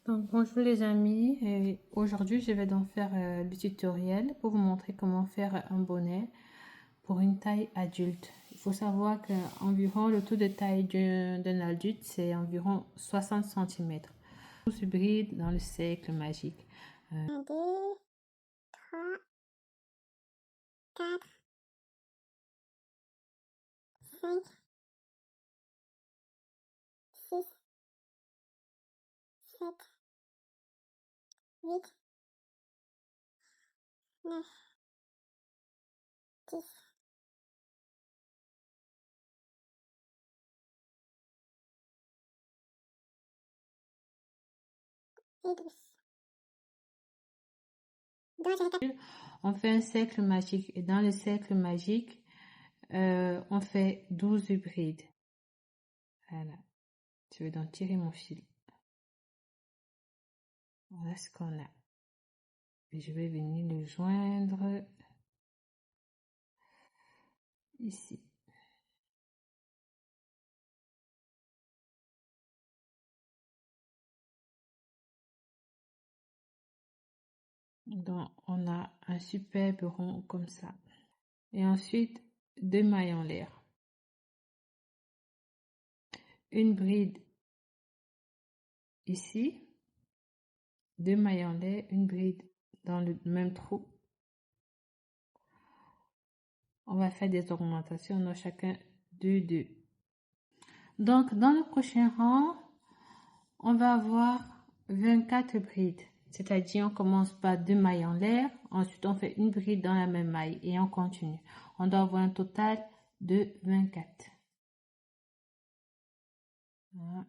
Donc bonjour les amis, et aujourd'hui je vais donc faire le tutoriel pour vous montrer comment faire un bonnet pour une taille adulte. Il faut savoir que environ le taux de taille d'un adulte c'est environ 60 cm. Tous hybrides dans le cercle magique. 1, 2, 3, 4, 5, 6, 7, 8, 9, 10, et 12. On fait un cercle magique et dans le cercle magique, on fait 12 hybrides. Voilà, je vais donc tirer mon fil. Voilà ce qu'on a. Et je vais venir le joindre ici. Donc, on a un superbe rond comme ça. Et ensuite, 2 mailles en l'air. Une bride ici. 2 mailles en l'air, une bride dans le même trou. On va faire des augmentations dans chacun de deux. Donc, dans le prochain rang, on va avoir 24 brides. C'est-à-dire, on commence par 2 mailles en l'air. Ensuite, on fait une bride dans la même maille et on continue. On doit avoir un total de 24. Voilà.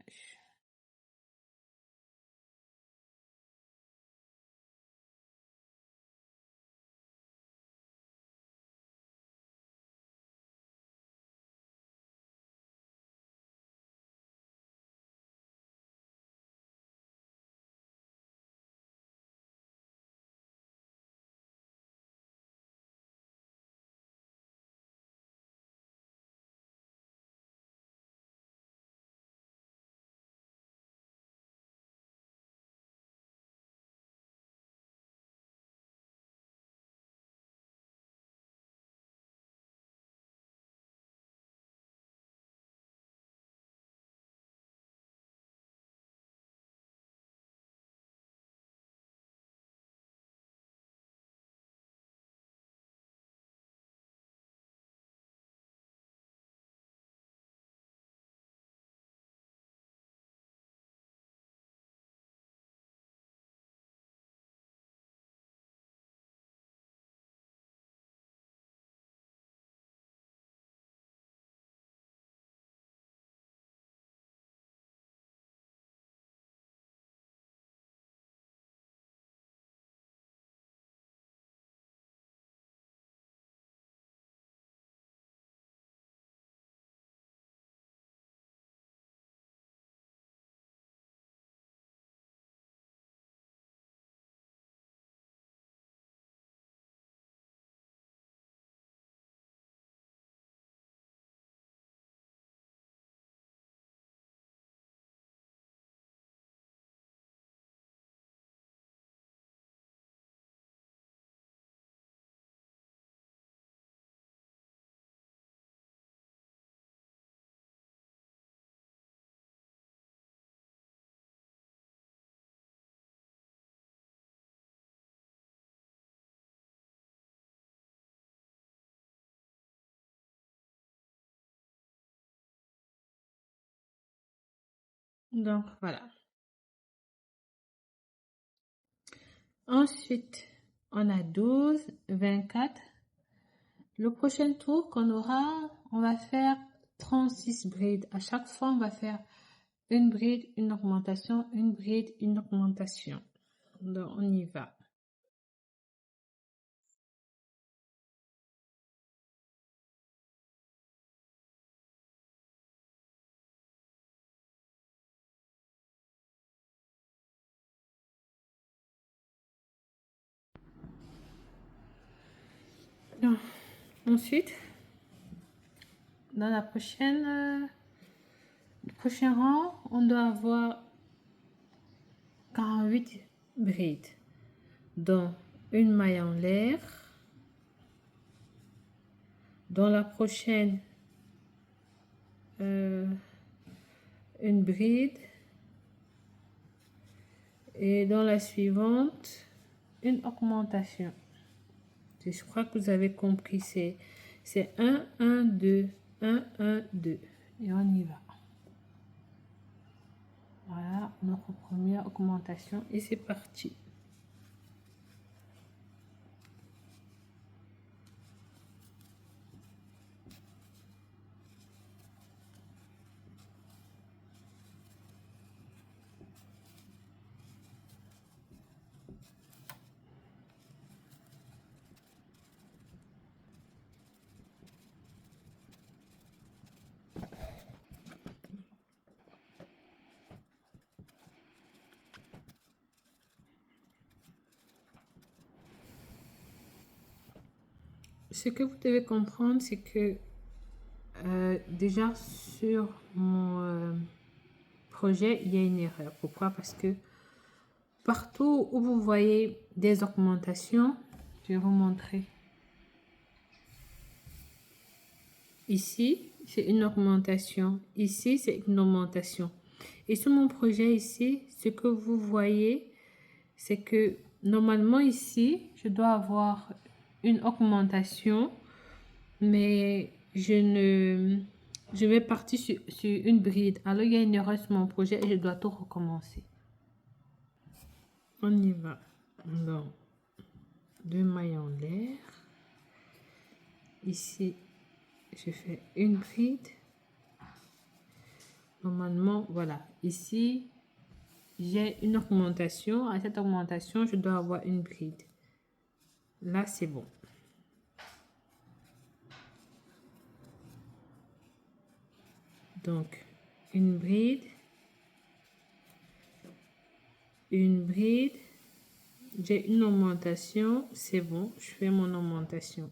Donc, voilà. Ensuite, on a 12, 24. Le prochain tour qu'on aura, on va faire 36 brides. À chaque fois, on va faire une bride, une augmentation, une bride, une augmentation. Donc, on y va. Donc, ensuite, dans le prochain rang, on doit avoir 48 brides. Donc, une maille en l'air. Dans la prochaine, une bride. Et dans la suivante, une augmentation. Je crois que vous avez compris. C'est 1, 1, 2, 1, 1, 2. Et on y va. Voilà notre première augmentation et c'est parti. Ce que vous devez comprendre, c'est que déjà sur mon projet, il y a une erreur. Pourquoi? Parce que partout où vous voyez des augmentations, je vais vous montrer. Ici, c'est une augmentation. Ici, c'est une augmentation. Et sur mon projet ici, ce que vous voyez, c'est que normalement ici, je dois avoir une augmentation, mais je vais partir sur une bride. Alors, il y a une erreur sur mon projet et je dois tout recommencer. On y va. Donc, 2 mailles en l'air. Ici, je fais une bride. Normalement, voilà. Ici, j'ai une augmentation. À cette augmentation, je dois avoir une bride. Là, c'est bon. Donc, une bride, j'ai une augmentation, c'est bon, je fais mon augmentation.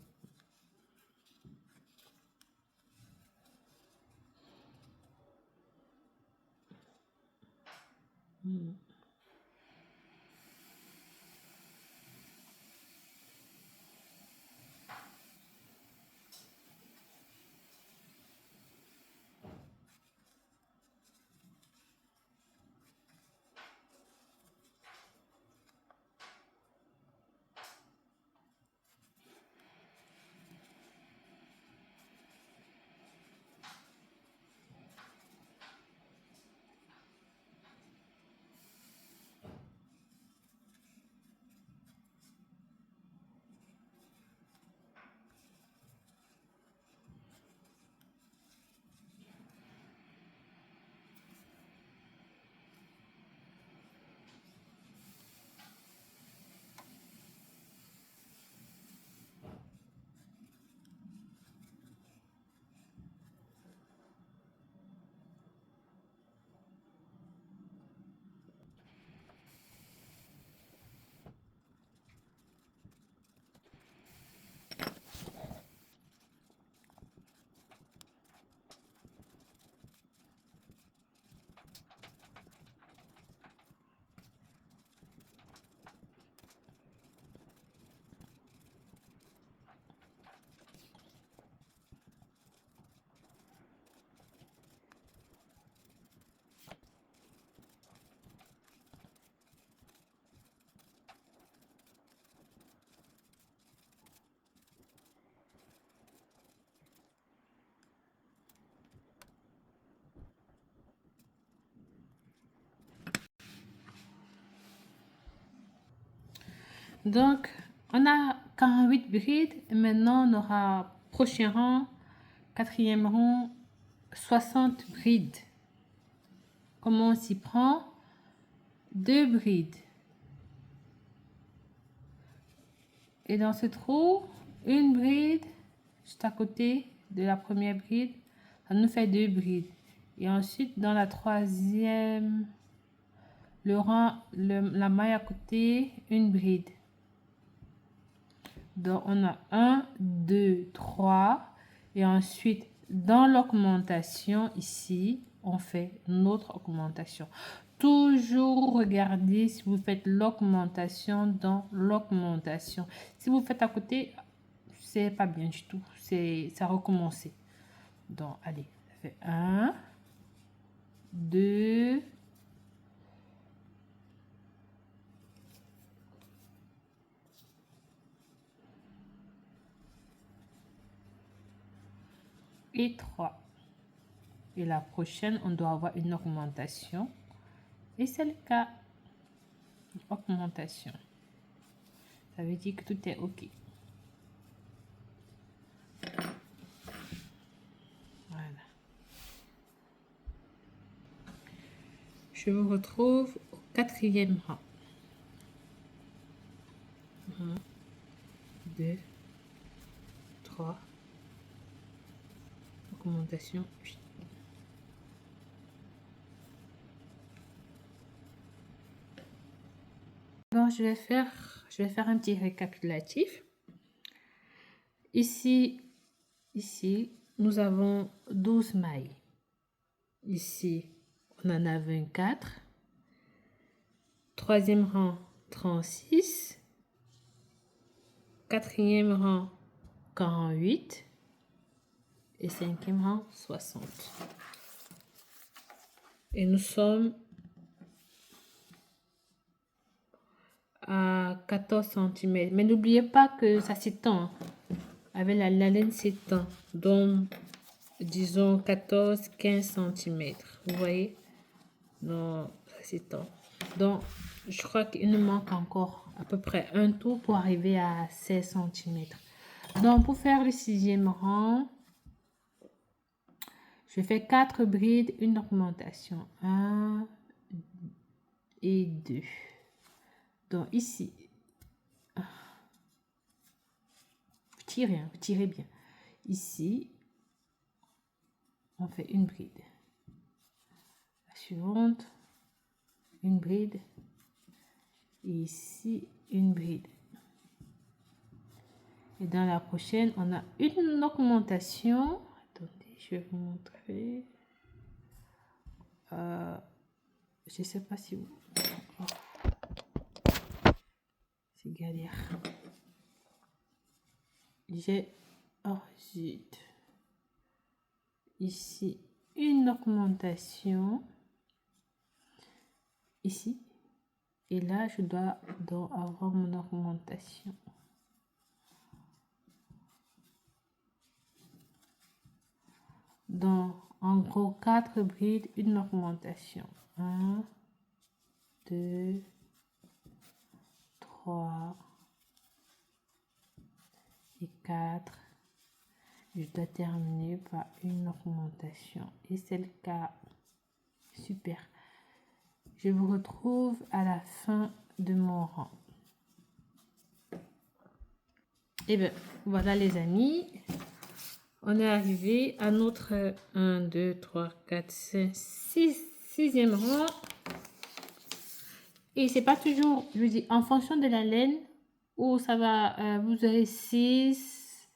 Donc, on a 48 brides. Et maintenant, on aura prochain rang, quatrième rang, 60 brides. Comment on s'y prend? 2 brides. Et dans ce trou, une bride juste à côté de la première bride. Ça nous fait 2 brides. Et ensuite, dans la troisième, la maille à côté, une bride. Donc, on a 1, 2, 3. Et ensuite, dans l'augmentation, ici, on fait notre augmentation. Toujours regardez si vous faites l'augmentation dans l'augmentation. Si vous faites à côté, c'est pas bien du tout. Ça recommencer. Donc, allez, ça fait 1, 2, et 3. Et la prochaine, on doit avoir une augmentation. Et c'est le cas. Augmentation. Ça veut dire que tout est OK. Voilà. Je vous retrouve au 4e rang. 1, 2, 3. Augmentation 8. Bon, je vais faire un petit récapitulatif. Ici, nous avons 12 mailles. Ici, on en a 24. 3e rang, 36. 4e rang, 48. Et 5e rang, 60. Et nous sommes à 14 cm. Mais n'oubliez pas que ça s'étend. Avec la laine s'étend. Donc, disons 14-15 cm. Vous voyez? Non, ça s'étend. Donc, je crois qu'il nous manque encore à peu près un tour pour arriver à 16 cm. Donc, pour faire le 6e rang, je fais 4 brides, une augmentation. 1 et 2. Donc, ici, vous tirez bien. Ici, on fait une bride. La suivante, une bride. Et ici, une bride. Et dans la prochaine, on a une augmentation. Attendez, je vais vous montrer. Je ne sais pas si vous... Oh. C'est galère. J'ai... Oh, zut. Ici, une augmentation. Ici. Et là, je dois avoir mon augmentation. Donc, en gros, 4 brides, une augmentation. 1, 2, 3 et 4. Je dois terminer par une augmentation. Et c'est le cas. Super. Je vous retrouve à la fin de mon rang. Et bien, voilà les amis. On est arrivé à notre 1, 2, 3, 4, 5, 6e rang. Et c'est pas toujours, je dis, en fonction de la laine, où ça va, vous aurez 6,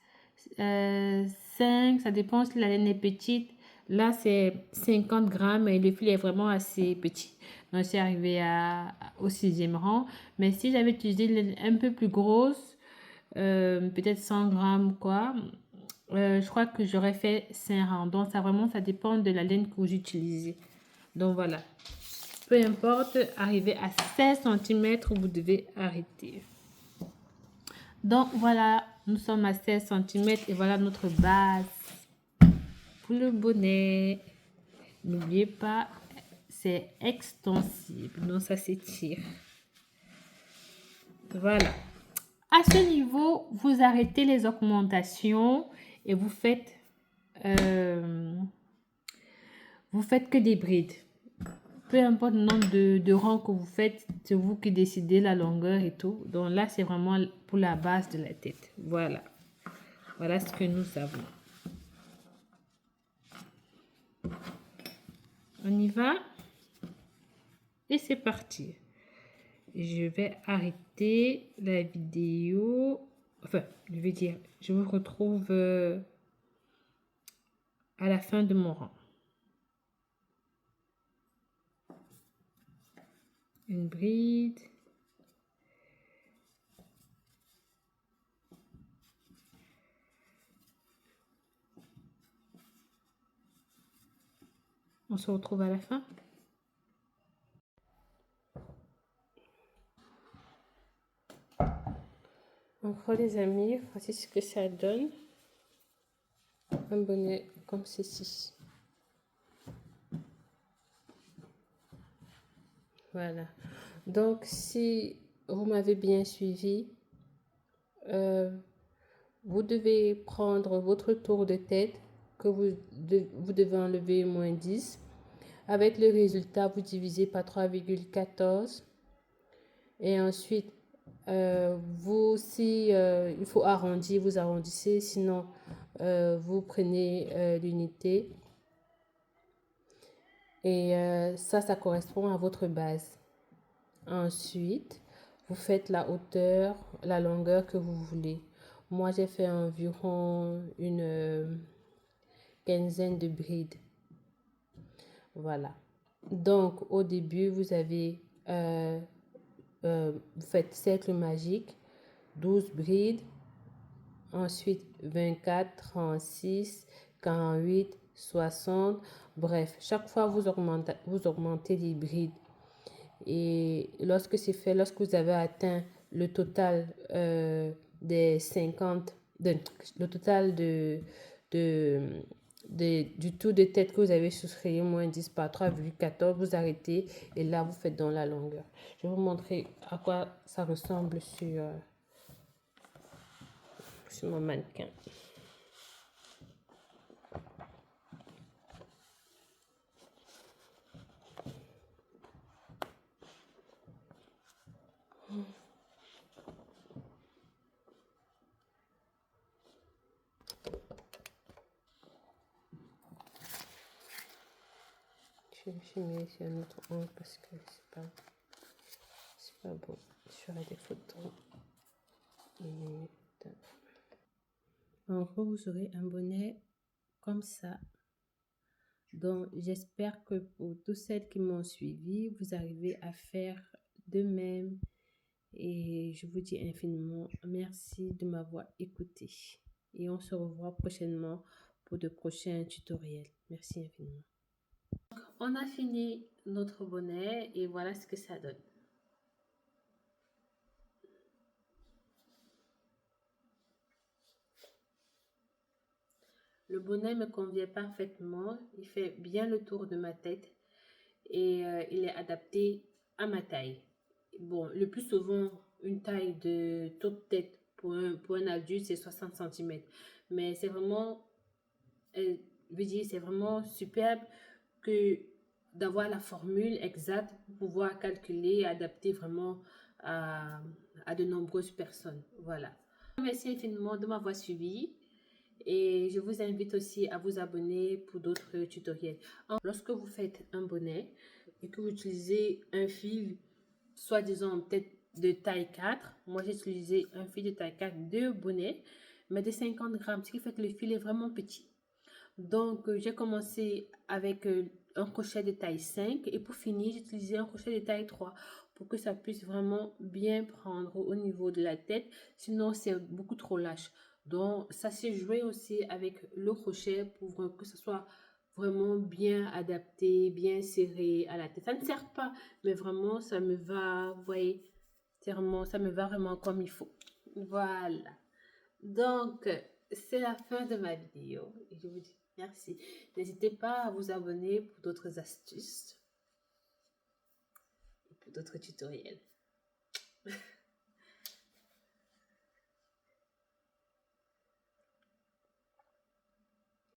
5, ça dépend si la laine est petite. Là, c'est 50 grammes et le fil est vraiment assez petit. Donc, c'est arrivé au 6e rang. Mais si j'avais utilisé une laine un peu plus grosse, peut-être 100 grammes quoi, je crois que j'aurais fait 5 rangs. Donc, ça dépend de la laine que vous utilisez. Donc, voilà. Peu importe, arriver à 16 cm, vous devez arrêter. Donc, voilà, nous sommes à 16 cm et voilà notre base pour le bonnet. N'oubliez pas, c'est extensible, donc ça s'étire. Voilà. À ce niveau, vous arrêtez les augmentations et vous faites que des brides. Peu importe le nombre de rangs que vous faites, c'est vous qui décidez la longueur et tout. Donc là, c'est vraiment pour la base de la tête. Voilà. Voilà ce que nous avons. On y va. Et c'est parti. Je vais arrêter la vidéo. Enfin, je vais dire, je vous retrouve à la fin de mon rang. une bride. On se retrouve à la fin. Donc les amis, voici ce que ça donne. Un bonnet comme ceci. Voilà. Donc si vous m'avez bien suivi, vous devez prendre votre tour de tête que vous devez enlever moins 10. Avec le résultat, vous divisez par 3,14. Et ensuite, il faut arrondir, vous arrondissez. Sinon, vous prenez l'unité. Et ça correspond à votre base. Ensuite, vous faites la hauteur, la longueur que vous voulez. Moi, j'ai fait environ une quinzaine de brides. Voilà. Donc, au début, vous faites cercle magique, 12 brides. Ensuite, 24, 36, 48, 60. Bref, chaque fois, vous augmentez les brides. Et lorsque c'est fait, lorsque vous avez atteint le total des 50, le total du tour de tête que vous avez souscrit, moins 10 par 3,14, vous arrêtez et là, vous faites dans la longueur. Je vais vous montrer à quoi ça ressemble sur mon mannequin. Je mets sur un autre angle parce que c'est pas bon. Je ferai des photos. En gros, vous aurez un bonnet comme ça. Donc, j'espère que pour toutes celles qui m'ont suivi, vous arrivez à faire de même. Et je vous dis infiniment merci de m'avoir écouté. Et on se revoit prochainement pour de prochains tutoriels. Merci infiniment. On a fini notre bonnet et voilà ce que ça donne. Le bonnet me convient parfaitement, il fait bien le tour de ma tête et il est adapté à ma taille. Bon, le plus souvent, une taille de tour de tête pour un adulte, c'est 60 cm. Mais c'est vraiment, c'est vraiment superbe que d'avoir la formule exacte pour pouvoir calculer et adapter vraiment à de nombreuses personnes. Voilà. Merci infiniment de m'avoir suivi. Et je vous invite aussi à vous abonner pour d'autres tutoriels. Lorsque vous faites un bonnet et que vous utilisez un fil, soi-disant peut-être de taille 4, moi j'ai utilisé un fil de taille 4 de bonnet, mais de 50 grammes, ce qui fait que le fil est vraiment petit. Donc j'ai commencé avec un crochet de taille 5 et pour finir, j'ai utilisé un crochet de taille 3 pour que ça puisse vraiment bien prendre au niveau de la tête, sinon c'est beaucoup trop lâche. Donc, ça s'est joué aussi avec le crochet pour que ce soit vraiment bien adapté, bien serré à la tête. Ça ne sert pas, mais vraiment, ça me va, vous voyez, ça me va vraiment comme il faut. Voilà. Donc, c'est la fin de ma vidéo. Et je vous dis merci. N'hésitez pas à vous abonner pour d'autres astuces et pour d'autres tutoriels.